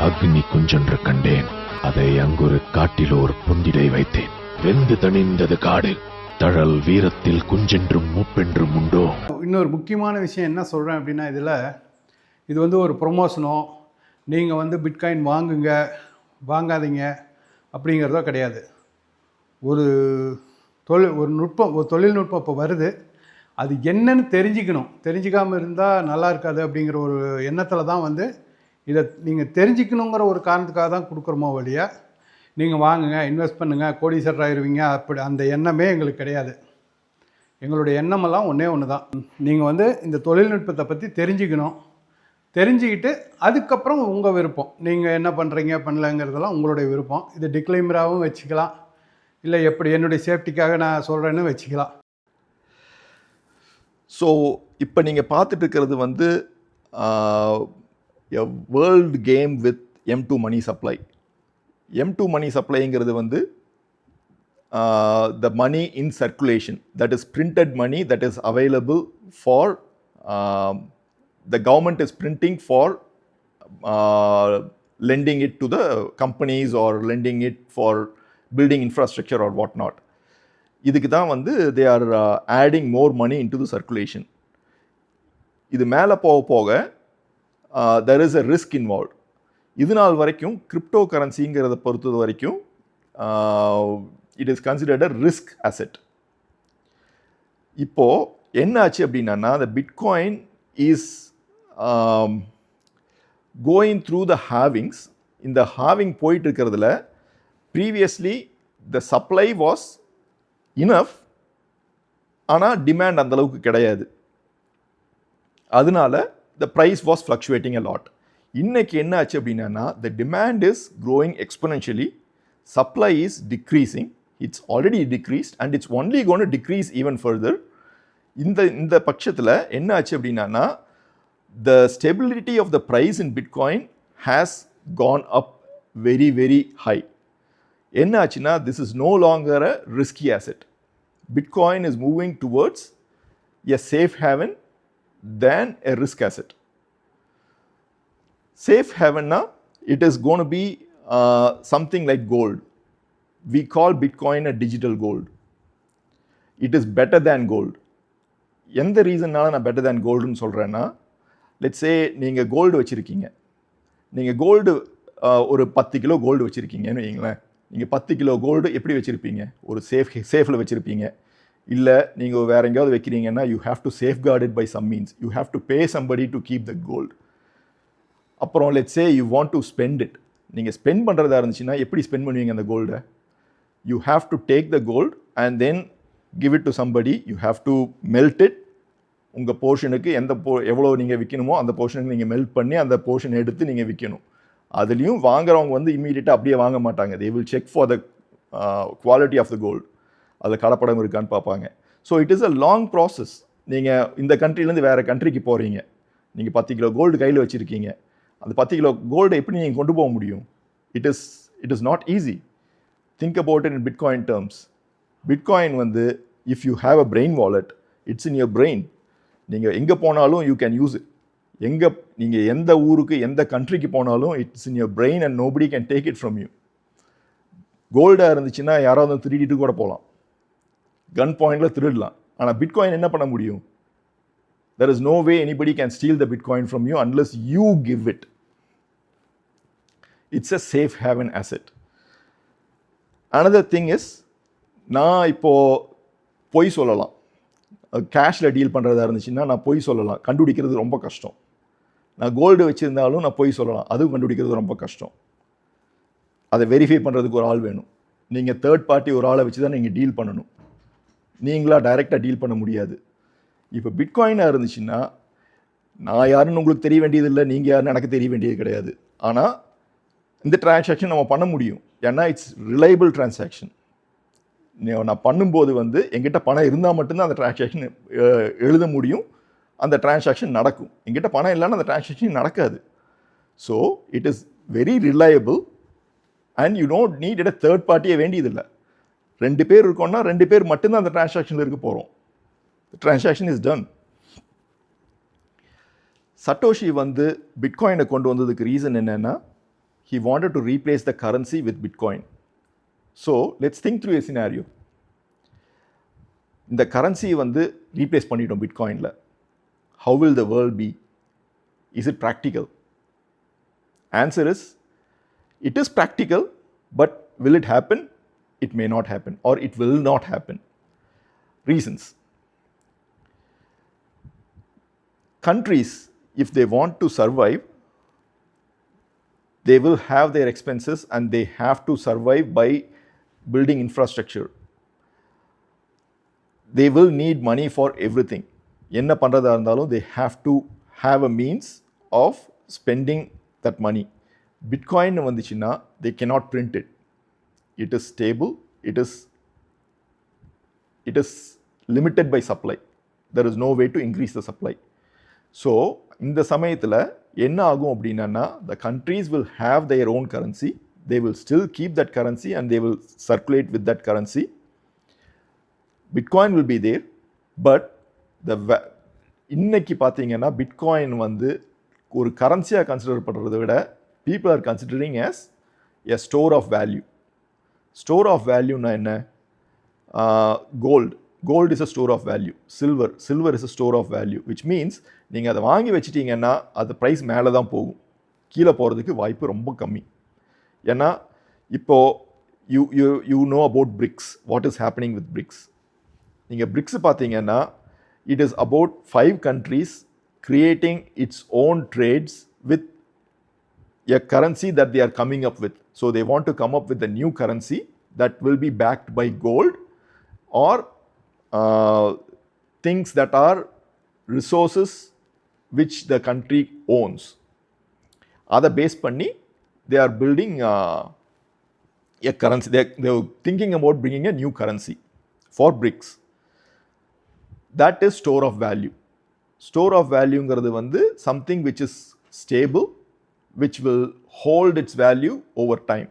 அக்னி குஞ்சொன்று கண்டேன். அதை அங்கொரு காட்டிலோர் பொந்திடை வைத்தேன். வெந்து தணிந்தது காடு, தழல் வீரத்தில் குஞ்சென்றும் மூப்பென்றும் உண்டோ. இன்னொரு முக்கியமான விஷயம் என்ன சொல்கிறேன் அப்படின்னா, இது ஒரு ப்ரொமோஷனோ நீங்கள் பிட்காயின் வாங்குங்க வாங்காதீங்க அப்படிங்கிறதோ கிடையாது. ஒரு தொழில்நுட்பம் இப்போ வருது, அது என்னன்னு தெரிஞ்சுக்கணும். தெரிஞ்சிக்காமல் இருந்தால் நல்லா இருக்காது அப்படிங்கிற ஒரு எண்ணத்தில் தான் இதை நீங்கள் தெரிஞ்சுக்கணுங்கிற ஒரு காரணத்துக்காக தான் கொடுக்குறோமோ வழியா, நீங்கள் வாங்குங்க, இன்வெஸ்ட் பண்ணுங்கள், கோடீஸ்வரர் ஆயிடுவீங்க, அப்படி அந்த எண்ணமே எங்களுக்கு கிடையாது. எங்களுடைய எண்ணமெல்லாம் ஒன்று தான். நீங்கள் இந்த தொழில்நுட்பத்தை பற்றி தெரிஞ்சுக்கணும். தெரிஞ்சுக்கிட்டு அதுக்கப்புறம் உங்கள் விருப்பம், நீங்கள் என்ன பண்ணுறீங்க பண்ணலங்கிறதெல்லாம் உங்களுடைய விருப்பம். இது டிக்ளைமராகவும் வச்சுக்கலாம், இல்லை எப்படி என்னுடைய சேஃப்டிக்காக நான் சொல்கிறேன்னு வச்சுக்கலாம். ஸோ இப்போ நீங்கள் பார்த்துட்டு இருக்கிறது a world game with M2 money supply. M2 money supplyங்கிறது the money in circulation, that is printed money that is available for the government is printing for lending it to the companies or lending it for building infrastructure or whatnot. இதுக்கு தான் they are adding more money into the circulation. இது மேலே போக போக there is a risk involved. இது நாள் வரைக்கும் crypto கரன்சிங்கிறத பொறுத்தது வரைக்கும் it is considered a risk asset. இப்போ என்ன ஆச்சு அப்படின்னா, the Bitcoin is going through the halvings. இந்த halving போயிட்டு இருக்கிறதுல previously the supply was enough, ஆனால் டிமாண்ட் அந்த அளவுக்கு கிடையாது. அதனால the price was fluctuating a lot. இன்னைக்கு என்ன ஆச்சு அப்படின்னா, the demand is growing exponentially, supply is decreasing, it's already decreased and it's only going to decrease even further. இந்த பட்சத்தில் என்ன ஆச்சு அப்படின்னா, the stability of the price in Bitcoin has gone up very very high. என்ன ஆச்சுன்னா, this is no longer a risky asset. Bitcoin is moving towards a safe haven than a risk asset. Safe haven na, it is going to be something like gold. We call Bitcoin a digital gold. It is better than gold. எந்த ரீசன்னால நான் better than gold ன்னு சொல்கிறேன்னா, let's say நீங்கள் gold வச்சுருக்கீங்க. நீங்கள் gold ஒரு 10 kilo gold வச்சுருக்கீங்கன்னு வைங்களேன். நீங்கள் 10 கிலோ கோல்டு எப்படி வச்சுருப்பீங்க? ஒரு சேஃபில் வச்சுருப்பீங்க. இல்லை நீங்கள் வேறு எங்கேயாவது வைக்கிறீங்கன்னா, you have to safeguard it by some means. You have to pay somebody to keep the gold. அப்புறம் let's say you want to spend it. நீங்கள் ஸ்பெண்ட் பண்ணுறதா இருந்துச்சுன்னா எப்படி ஸ்பெண்ட் பண்ணுவீங்க அந்த கோல்டை? You have to take the gold and then give it to somebody. You have to melt it. உங்கள் போர்ஷனுக்கு எவ்வளோ நீங்கள் விற்கணுமோ அந்த போர்ஷனுக்கு நீங்கள் மெல்ட் பண்ணி அந்த போர்ஷன் எடுத்து நீங்கள் விற்கணும். அதுலேயும் வாங்குறவங்க இம்மீடியட்டாக அப்படியே வாங்க மாட்டாங்க. They will check for the quality of the gold. அதில் கலப்படம் இருக்கான்னு பார்ப்பாங்க. So it is a long process. நீங்கள் இந்த கண்ட்ரிலேருந்து வேறு கண்ட்ரிக்கு போகிறீங்க, நீங்கள் 10 கிலோ கோல்டு கையில் வச்சுருக்கீங்க. அந்த 10 கிலோ கோல்டை எப்படி நீங்கள் கொண்டு போக முடியும்? It is not easy. Think about it in bitcoin terms. Bitcoin if you have a brain wallet, it's in your brain. நீங்கள் எங்கே போனாலும் யூ கேன் யூஸ் இட். நீங்கள் எந்த ஊருக்கு எந்த கண்ட்ரிக்கு போனாலும் it's in your brain and nobody can take it from you. கோல்டாக இருந்துச்சுன்னா யாராவது திருடிட்டு கூட போகலாம், கன் பாயிண்டில் திருடலாம். ஆனால் பிட்காயின் என்ன பண்ண முடியும்? there is no way anybody can steal the Bitcoin from you unless you give it. It's a safe haven asset. Another thing is, நான் இப்போது பொய் சொல்லலாம். கேஷில் டீல் பண்ணுறதா இருந்துச்சுன்னா நான் பொய் சொல்லலாம். கண்டுபிடிக்கிறது ரொம்ப கஷ்டம். நான் கோல்டு வச்சுருந்தாலும் நான் பொய் சொல்லலாம். அதுவும் கண்டுபிடிக்கிறது ரொம்ப கஷ்டம். அதை வெரிஃபை பண்ணுறதுக்கு ஒரு ஆள் வேணும். நீங்கள் தேர்ட் பார்ட்டி ஒரு ஆளை வச்சு தான் நீங்கள் டீல் பண்ணணும். நீங்களாக டைரெக்டாக டீல் பண்ண முடியாது. இப்போ பிட்காயினாக இருந்துச்சுன்னா நான் யாருன்னு உங்களுக்கு தெரிய வேண்டியதில்லை, நீங்கள் யாருன்னு எனக்கு தெரிய வேண்டியது கிடையாது. ஆனால் இந்த டிரான்சாக்ஷன் நம்ம பண்ண முடியும். ஏன்னா இட்ஸ் ரிலையபிள் டிரான்சாக்ஷன். நான் பண்ணும்போது எங்கிட்ட பணம் இருந்தால் மட்டும்தான் அந்த டிரான்சாக்ஷன் எழுத முடியும், அந்த டிரான்சாக்ஷன் நடக்கும். எங்கிட்ட பணம் இல்லைன்னா அந்த டிரான்சாக்ஷன் நடக்காது. So it is very reliable and you don't need it. Third பார்ட்டியே வேண்டியதில்லை. 2 பேர் இருக்கோன்னா 2 பேர் மட்டும்தான் அந்த டிரான்சாக்ஷனில் இருக்க போகிறோம். Transaction is done. சட்டோஷி பிட்காயினை கொண்டு வந்ததுக்கு ரீசன் என்னென்னா, he wanted to replace the currency with Bitcoin. So let's think through a scenario. இந்த கரன்சியை வந்து ரீப்ளேஸ் பண்ணிட்டோம் பிட்காயினில். How will the world be? Is it practical? Answer is, it is practical, but will it happen? It may not happen, or it will not happen. Reasons. Countries, if they want to survive, they will have their expenses and they have to survive by building infrastructure. They will need money for everything. என்ன பண்ணுறதா இருந்தாலும் they have to have a means of spending that money. Bitcoin வந்துச்சுன்னா they cannot print it. It is stable. It is limited by supply. There is no way to increase the supply. So இந்த சமயத்தில் என்ன ஆகும் அப்படின்னா the countries will have their own currency. They will still keep that currency and they will circulate with that currency. Bitcoin will be there, but இன்னைக்கு பார்த்தீங்கன்னா bitcoin வந்து ஒரு கரன்சியாக consider பண்ணுறதை விட people are considering as a store of value. Store of value na enna? Gold is a store of value. Silver is a store of value, which means நீங்கள் அதை வாங்கி வச்சிட்டிங்கன்னா அது ப்ரைஸ் மேலே தான் போகும், கீழே போகிறதுக்கு வாய்ப்பு ரொம்ப கம்மி. ஏன்னா இப்போது you know about BRICS. What is happening with BRICS? நீங்கள் BRICS பார்த்தீங்கன்னா it is about 5 countries creating its own trades with a currency that they are coming up with. So they want to come up with a new currency that will be backed by gold or things that are resources which the country owns. அதை base பண்ணி they are building a currency. They are thinking about bringing a new currency for BRICS. That is store of value. Store of value வந்து something which is stable, which will hold its value over time.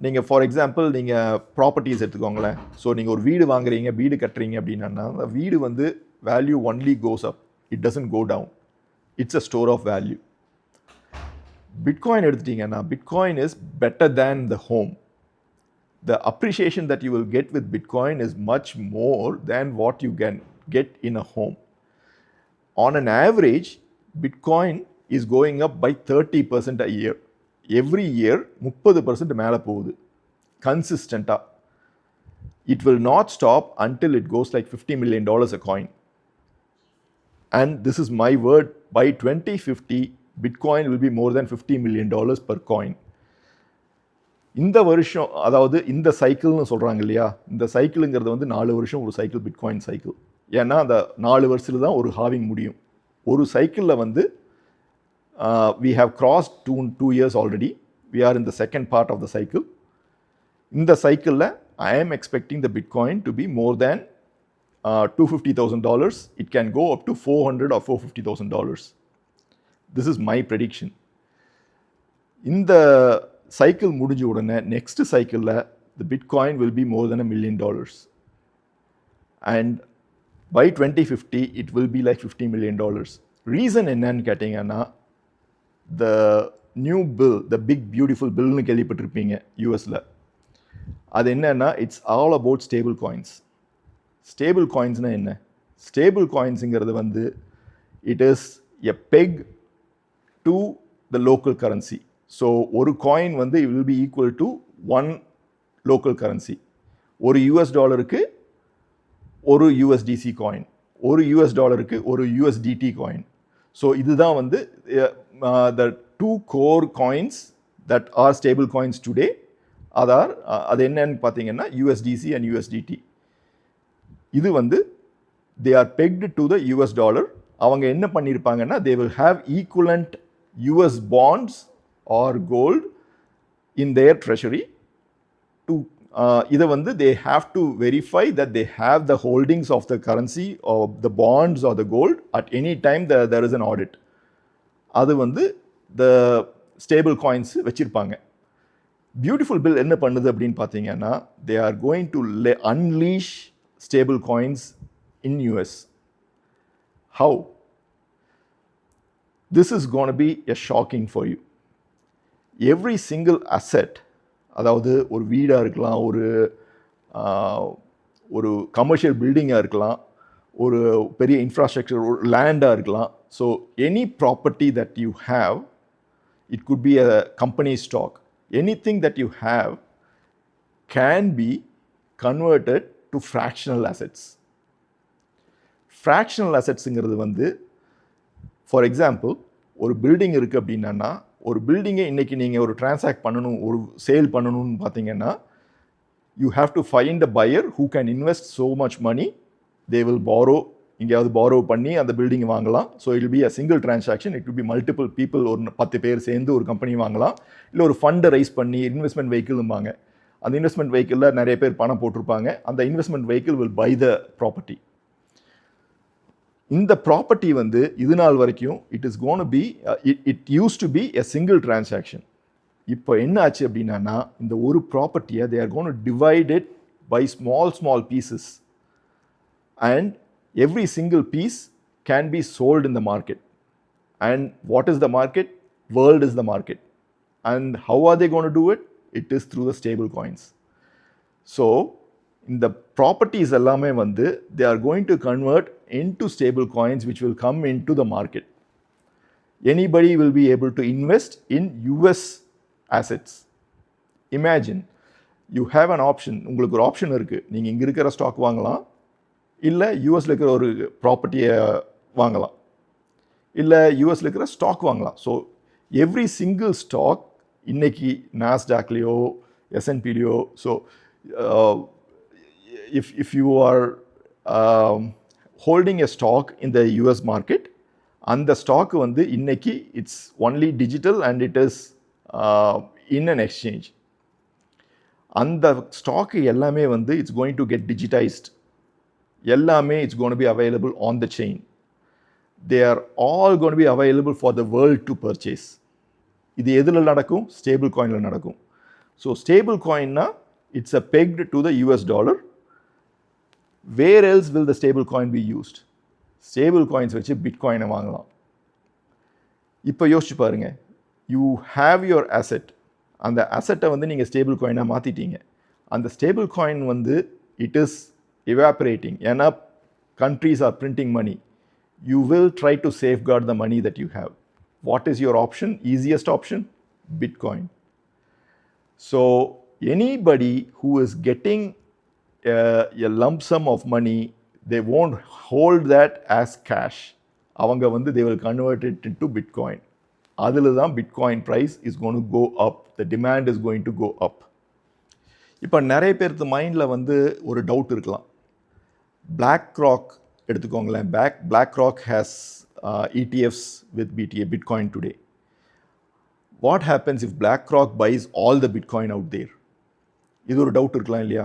நீங்கள் for example நீங்கள் properties எடுத்துக்கோங்களேன். So நீங்கள் ஒரு வீடு வாங்குறீங்க, வீடு கட்டுறீங்க அப்படின்னா அந்த வீடு வந்து value only goes up, it doesn't go down. It's a store of value. Bitcoin எடுத்துட்டிங்கன்னா bitcoin is better than the home. The appreciation that you will get with Bitcoin is much more than what you can get in a home. On an average, Bitcoin is going up by 30% a year. Every year 30% மேலே போகுது கன்சிஸ்டண்ட்டாக. It will not stop until it goes like $50 million a coin. And this is my word, by 2050 Bitcoin will be more than $50 million per coin. இந்த வருஷம், அதாவது இந்த சைக்கிள்னு சொல்கிறாங்க இல்லையா, இந்த சைக்கிளுங்கிறது வந்து 4 வருஷம் ஒரு சைக்கிள், பிட்காயின் சைக்கிள். ஏன்னா அந்த 4 வருஷத்தில் தான் ஒரு ஹாவிங் முடியும். ஒரு சைக்கிளில் வந்து we have crossed 2 years already. We are in the second part of the cycle. இந்த சைக்கிளில் I am expecting the Bitcoin to be more than $250,000. It can go up to $400,000 or $450,000. This is my prediction. இந்த cycle முடிஞ்ச உடனே next சைக்கிளில் the Bitcoin will be more than $1 million. And by 2050 it will be like $50 million. Reason என்னன்னு கேட்டிங்கன்னா the new bill, the big beautiful billனு கேள்விப்பட்டிருப்பீங்க யூஎஸில். அது என்னன்னா it's all about stable coins. Stable காயின்ஸ்னால் என்ன? ஸ்டேபிள் காயின்ஸுங்கிறது வந்து it is a peg to the local currency. So ஒரு காயின் வந்து it will be equal to 1 local currency. ஒரு US டாலருக்கு ஒரு USDC காயின், ஒரு US டாலருக்கு ஒரு USDT காயின். ஸோ இதுதான் வந்து the 2 core coins that are stable coins today. அது என்னன்னு பார்த்தீங்கன்னா USDC and USDT. இது வந்து they are pegged to the US dollar. அவங்க என்ன பண்ணியிருப்பாங்கன்னா they will have equivalent US bonds or gold in their treasury to இதை வந்து they have to verify that they have the holdings of the currency or the bonds or the gold at any time there is an audit. அது வந்து the stable coins வச்சிருப்பாங்க. Beautiful bill என்ன பண்ணுது அப்படின்னு பார்த்தீங்கன்னா they are going to unleash stable coins in US. How? This is going to be a shocking for you. Every single asset, அதாவது ஒரு வீடாக இருக்கலாம், ஒரு கமர்ஷியல் பில்டிங்காக இருக்கலாம், ஒரு பெரிய இன்ஃப்ராஸ்ட்ரக்சர், ஒரு லேண்டாக இருக்கலாம். So any property that you have, it could be a company stock, anything that you have can be converted to fractional assets. Fractional assetsங்கிறது வந்து, ஃபார் எக்ஸாம்பிள், ஒரு பில்டிங் இருக்குது அப்படின்னா, ஒரு பில்டிங்கை இன்றைக்கி நீங்கள் ஒரு டிரான்சாக்ட் பண்ணணும், ஒரு சேல் பண்ணணும்னு பார்த்தீங்கன்னா, you have to find a buyer who can invest so much money. They will borrow, எங்கேயாவது பாரோ பண்ணி அந்த பில்டிங் வாங்கலாம். So it will be a single transaction. It will be multiple people, ஒரு 10 பேர் சேர்ந்து ஒரு கம்பெனி வாங்கலாம். இல்லை ஒரு ஃபண்டை ரைஸ் பண்ணி இன்வெஸ்ட்மெண்ட் வெஹிக்கிள்பாங்க. அந்த இன்வெஸ்ட்மெண்ட் வெஹிக்கிளில் நிறைய பேர் பணம் போட்டிருப்பாங்க. அந்த investment vehicle will buy the property. இந்த ப்ராப்பர்ட்டி வந்து இது நாள் வரைக்கும் it use to be a single transaction. இப்போ என்ன ஆச்சு அப்படின்னா, இந்த ஒரு ப்ராப்பர்ட்டியை they are going to divide it by small pieces, and every single piece can be sold in the market. And what is the market? World is the market. And how are they going to do it? It is through the stable coins. So in the properties allame vandu, they are going to convert into stable coins which will come into the market. Anybody will be able to invest in US assets. Imagine you have an option. உங்களுக்கு ஒரு option இருக்குது. நீங்கள் இங்கே இருக்கிற stock வாங்கலாம், இல்லை யூஎஸில் இருக்கிற ஒரு ப்ராப்பர்ட்டியை வாங்கலாம், இல்லை யூஎஸில் இருக்கிற ஸ்டாக் வாங்கலாம். ஸோ எவ்ரி சிங்கிள் ஸ்டாக் இன்னைக்கு நாஸ்டாக்லேயோ எஸ்என்பிலையோ, so if you are holding a stock in the US market, அந்த ஸ்டாக் வந்து இன்னைக்கு it's only digital and it is in an exchange. அந்த ஸ்டாக்கு எல்லாமே வந்து it's going to get digitised. எல்லாமே it's gonna be available on the chain. They are all gonna be available for the world to purchase. இது எதில் நடக்கும்? Stable காயினில் நடக்கும். So stable காயின்னா it's a pegged to the US dollar. Where else will the stable coin be used? Stable coins வச்சு பிட்காயினை வாங்கலாம். இப்போ யோசிச்சு பாருங்கள், யூ ஹாவ் யுவர் அசெட். அந்த அசெட்டை வந்து நீங்கள் ஸ்டேபிள் காயினாக மாற்றிட்டீங்க. அந்த ஸ்டேபிள் காயின் வந்து இட் இஸ் evaporating. ஏன்னா countries are printing money. You will try to safeguard the money that you have. What is your option? Easiest option? Bitcoin. So anybody who is getting a lump sum of money, they won't hold that as cash. அவங்க வந்து they will convert it into Bitcoin. அதில் தான் Bitcoin price is going to go up. The demand is going to go up. இப்போ நிறைய பேருக்கு மைண்டில் வந்து ஒரு டவுட் இருக்கலாம். BlackRock எடுத்துக்கோங்களேன். BlackRock has ETFs with Bitcoin today. What happens if BlackRock buys all the Bitcoin out there? இது ஒரு டவுட் இருக்கலாம் இல்லையா?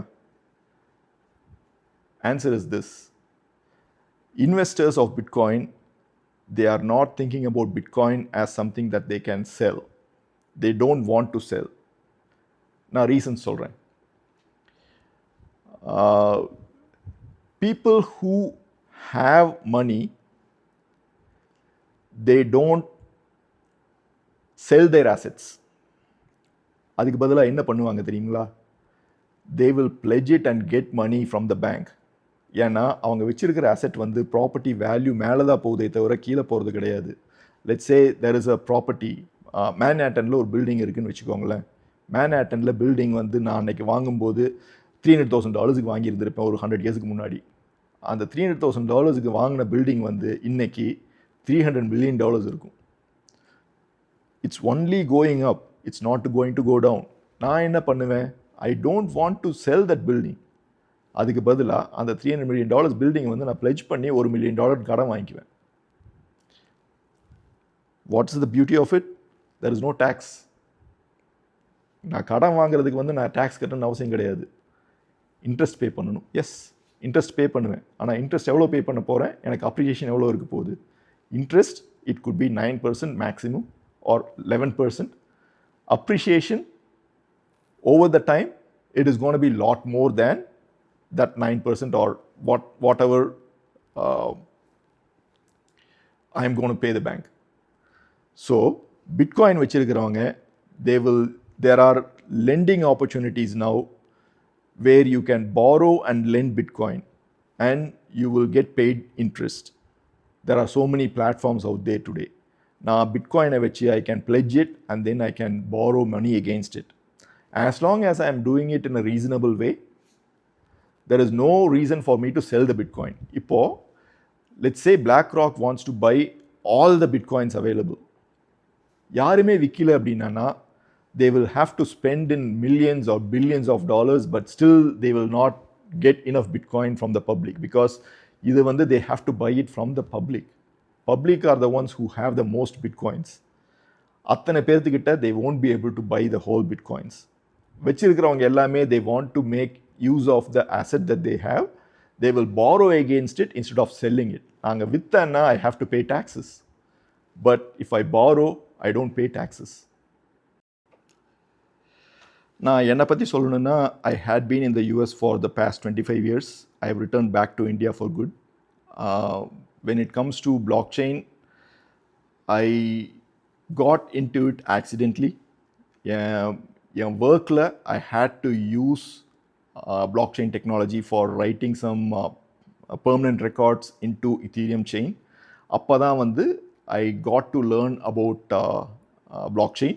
Answer is this. Investors of Bitcoin, they are not thinking about Bitcoin as something that they can sell. They don't want to sell. நான் reason சொல்கிறேன். People who have money, they don't sell their assets. அதுக்கு பதிலாக என்ன பண்ணுவாங்க தெரியுங்களா? They will pledge it and get money from the bank. ஏன்னா அவங்க வச்சிருக்கிற அசெட் வந்து ப்ராப்பர்ட்டி வேல்யூ மேலே தான் போகுதே தவிர கீழே போகிறது கிடையாது. Let's say there is a property, மேன்ஹாட்டனில் ஒரு பில்டிங் இருக்குதுன்னு வச்சுக்கோங்களேன். மேன்ஹாட்டனில் பில்டிங் வந்து நான் அன்றைக்கி வாங்கும்போது $300,000 வாங்கியிருந்திருப்பேன் ஒரு 100 இயர்ஸ்க்கு முன்னாடி. அந்த $300,000 வாங்கின பில்டிங் வந்து இன்னைக்கு $300 million இருக்கும். It's only going up, it's not going to go down. நான் என்ன பண்ணுவேன்? I don't want to sell that building. அதுக்கு பதிலாக அந்த $300 million பில்டிங் வந்து நான் பிளெஜ் பண்ணி $1 million கடன் வாங்கிக்குவேன். What's the beauty of it? There is no tax. நான் கடன் வாங்குறதுக்கு வந்து நான் டேக்ஸ் கட்டணும்னு அவசியம் கிடையாது. இன்ட்ரெஸ்ட் பே பண்ணணும். எஸ், இன்ட்ரெஸ்ட் பே பண்ணுவேன். ஆனால் இன்ட்ரெஸ்ட் எவ்வளோ பே பண்ண போகிறேன்? எனக்கு அப்ரிஷியேஷன் எவ்வளோ இருக்க போகுது? Interest it could be 9% maximum R 11%. Appreciation over the time it is going to be a lot more than that 9% or whatever I am going to pay the bank. So Bitcoin வச்சிருக்கிறவங்க there are lending opportunities now where you can borrow and lend Bitcoin and you will get paid interest. There are so many platforms out there today. Now Bitcoin vachi I can pledge it and then I can borrow money against it. As long as I am doing it in a reasonable way, there is no reason for me to sell the Bitcoin. Ipo, let's say BlackRock wants to buy all the Bitcoins available. யாருமே விக்கல அப்படின்னா they will have to spend in millions or billions of dollars, but still they will not get enough Bitcoin from the public because இது வந்து they have to buy it from the public. Public are the ones who have the most Bitcoins. அத்தனை பேர்த்துக்கிட்ட they won't be able to buy the whole Bitcoins. வச்சிருக்கிறவங்க எல்லாமே they want to make use of the asset that they have. They will borrow against it instead of selling it. நாங்கள் வித்தேன்னா I have to pay taxes. But if I borrow, I don't pay taxes. நான் என்னை பற்றி சொல்லணும்னா I had been in the US for the past 25 years. I have returned back to India for good. When it comes to blockchain, I got into it accidentally. என் ஒர்க்கில் I had to use blockchain technology for writing some permanent records into Ethereum chain. அப்போ தான் வந்து I got to learn about blockchain.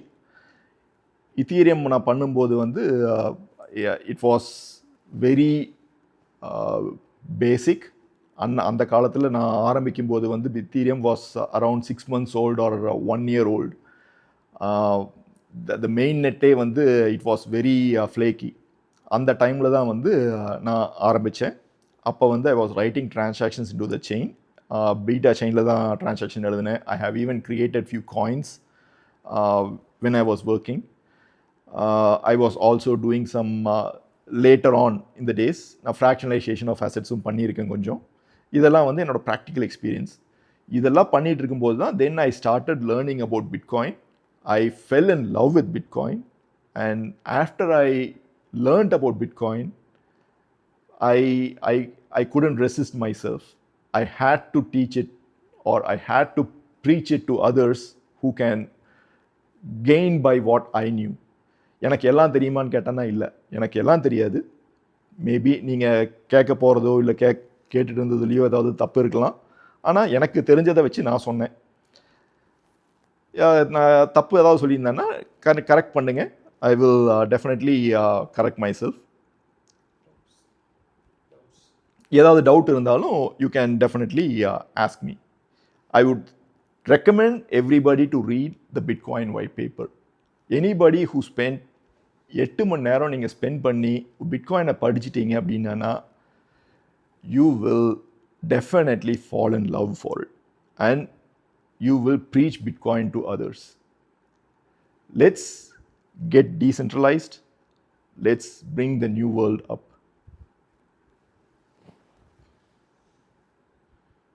Ethereum நான் பண்ணும்போது வந்து it was very basic. அந்த காலத்தில் நான் ஆரம்பிக்கும் போது வந்து Ethereum was around 6 months old or 1 year old. The main netே வந்து it was very flaky. அந்த டைமில் தான் வந்து நான் ஆரம்பித்தேன். அப்போ வந்து I was writing transactions into the chain. Beta செயினில் தான் டிரான்சாக்ஷன் எழுதினேன். I have even created few coins when I was working. I was also doing some later on in the days நான் fractionalization of assetsம் பண்ணியிருக்கேன் கொஞ்சம். இதெல்லாம் வந்து என்னோட practical experience. இதெல்லாம் பண்ணிகிட்டு இருக்கும்போது தான் then I started learning about Bitcoin. I fell in love with Bitcoin, and after I learned about Bitcoin, I couldn't resist myself. I had to teach it, or I had to preach it to others who can gain by what I knew. எனக்கு எல்லாம் தெரியுமான்னு கேட்டேன்னா இல்லை, எனக்கு எல்லாம் தெரியாது. Maybe நீங்கள் கேட்க போகிறதோ இல்லை கேட்டுட்டு இருந்ததுலையோ ஏதாவது தப்பு இருக்கலாம். ஆனால் எனக்கு தெரிஞ்சதை வச்சு நான் சொன்னேன். நான் தப்பு ஏதாவது சொல்லியிருந்தேன்னா கரெக்ட் பண்ணுங்க. I will definitely correct myself. ஏதாவது டவுட் இருந்தாலும் you can definitely ask me. I would recommend everybody to read the Bitcoin white paper. Anybody who spent 8 மணி நேரம் நீங்கள் ஸ்பெண்ட் பண்ணி பிட்காயினை படிச்சிட்டீங்க அப்படின்னா you will definitely fall in love for it and you will preach Bitcoin to others. Let's get decentralized. Let's bring the new world up.